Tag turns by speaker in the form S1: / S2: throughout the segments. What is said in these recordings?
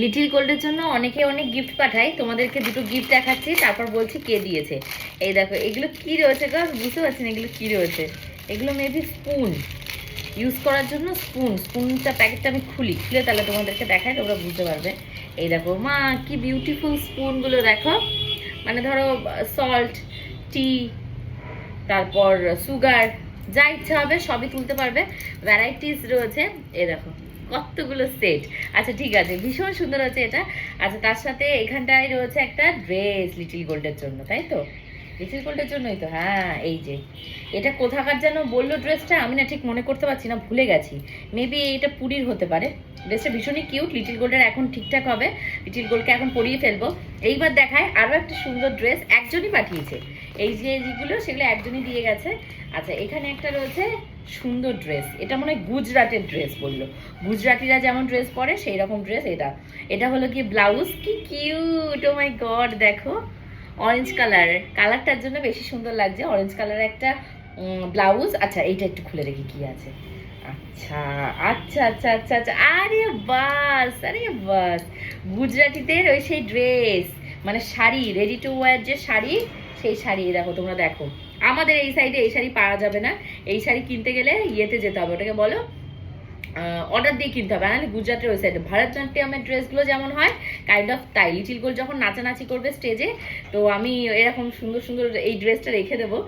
S1: Little গোল্ডের জন্য অনেকে অনেক গিফট পাঠায়, তোমাদেরকে দুটো গিফট দেখাচ্ছি, তারপর বলছি কে দিয়েছে। এই দেখো এগুলো কি রয়েছে গো, বুঝতে পারছি না এগুলো কি রয়েছে। এগুলো মেবি স্পুন, ইউজ করার জন্য স্পুনটা প্যাকেটটা আমি খুলে তাহলে তোমাদেরকে দেখাই, তোমরা বুঝতে পারবে। এই দেখো মা কি বিউটিফুল স্পুনগুলো দেখো, মানে ধরো সল্ট, টি, তারপর সুগার, যা ইচ্ছা হবে সবই তুলতে পারবে, ভ্যারাইটিস রয়েছে। এই দেখো কতগুলো সেট। আচ্ছা ঠিক আছে, ভীষণ সুন্দর হচ্ছে এটা। আচ্ছা তার সাথে এখানটায় রয়েছে একটা ড্রেস লিটিল গোল্ডের জন্য, তাই তো? লিটিল গোল্ডের জন্যই তো, হ্যাঁ এই যে এটা কোথাকার যেন বললো ড্রেসটা, আমি না ঠিক মনে করতে পারছি না, ভুলে গেছি। মেবি এটা পুরীর হতে পারে। ড্রেসটা ভীষণই কিউট, লিটিল গোল্ডের এখন ঠিকঠাক হবে, লিটিল গোল্ডকে এখন পরিয়ে ফেলবো। এইবার দেখায় আরও একটা সুন্দর ড্রেস, একজনই পাঠিয়েছে। এই যে যেগুলো সেগুলো একজনই দিয়ে গেছে। আচ্ছা এখানে একটা রয়েছে সুন্দর ড্রেস, এটা মনে হয় গুজরাটের ড্রেস বললো, গুজরাটিরা যেমন ড্রেস পরে সেই রকম ড্রেস এটা। এটা হলো কি ব্লাউজ, কি কিউট, ও মাই গড দেখো, অরেঞ্জ কালারটার জন্য বেশি সুন্দর লাগছে, অরেঞ্জ কালারের একটা ব্লাউজ। আচ্ছা এইটা একটু খুলে দেখি কি আছে। আচ্ছা আচ্ছা আচ্ছা আচ্ছা আচ্ছা, আরে বাস, আরে বাস, গুজরাটিদের ওই সেই ড্রেস, মানে শাড়ি, রেডি টু ওয়্যার যে শাড়ি, সেই শাড়ি দেখো, তোমরা দেখো। আমাদের এই সাইডে এই শাড়ি পাওয়া যাবে না, এই শাড়ি কিনতে গেলে ইয়েতে যেতে হবে, ওটাকে বলো অর্ডার দিয়ে কিনতে হবে। নাহলে গুজরাটের ওই সাইডে ভারতনাট্যমের ড্রেসগুলো যেমন হয় কাইন্ড অফ তাই। লিটিল গোল্ড যখন নাচানাচি করবে স্টেজে, তো আমি এরকম সুন্দর সুন্দর এই ড্রেসটা রেখে দেবো।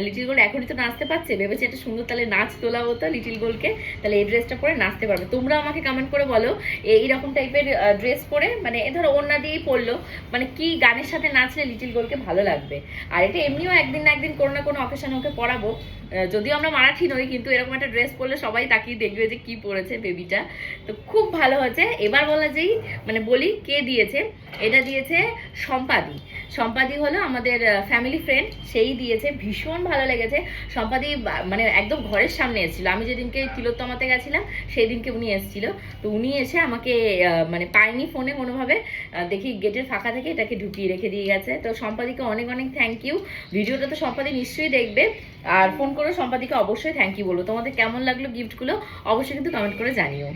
S1: লিটিল গোল্ড এখনই তো নাচতে পারছে, ভেবেছি একটা সুন্দর তাহলে নাচ তোলা হতো লিটিল গোল্ডকে, তাহলে এই ড্রেসটা পরে নাচতে পারবে। তোমরা আমাকে কমেন্ট করে বলো এইরকম টাইপের ড্রেস পরে, মানে এ ধরো ওড়না দিয়েই পরলো, মানে কি গানের সাথে নাচলে লিটিল গোল্ডকে ভালো লাগবে। আর এটা এমনিও একদিন না একদিন কোনো না কোনো অকেশনে ওকে পরাবো, যদিও আমরা মারাঠি নই, কিন্তু এরকম একটা ড্রেস পরলে সবাই তাকিয়ে দেখবে যে কি পরেছে বেবিটা। তো খুব ভালো হয়েছে। এবার বলা যেই মানে বলি কে দিয়েছে, এটা দিয়েছে সম্পাদি। সম্পাদি হলো আমাদের ফ্যামিলি ফ্রেন্ড, সেই দিয়েছে, ভীষণ ভালো লেগেছে। সম্পাদি মানে একদম ঘরের সামনে এসেছিল, আমি যেদিনকে তিলোত্তমাতে গেছিলাম সেই দিনকে উনি এসেছিল। তো উনি এসে আমাকে মানে পাইনি ফোনে কোনোভাবে, দেখি গেটের ফাঁকা থেকে এটাকে ঢুকিয়ে রেখে দিয়ে গেছে। তো সম্পাদিকে অনেক অনেক থ্যাংক ইউ। ভিডিওটা তো সম্পাদি নিশ্চয়ই দেখবে, আর ফোন করে সম্পাদিকে অবশ্যই থ্যাংক ইউ বলবো। তোমাদের কেমন লাগলো গিফটগুলো অবশ্যই কিন্তু কমেন্ট করে জানিও।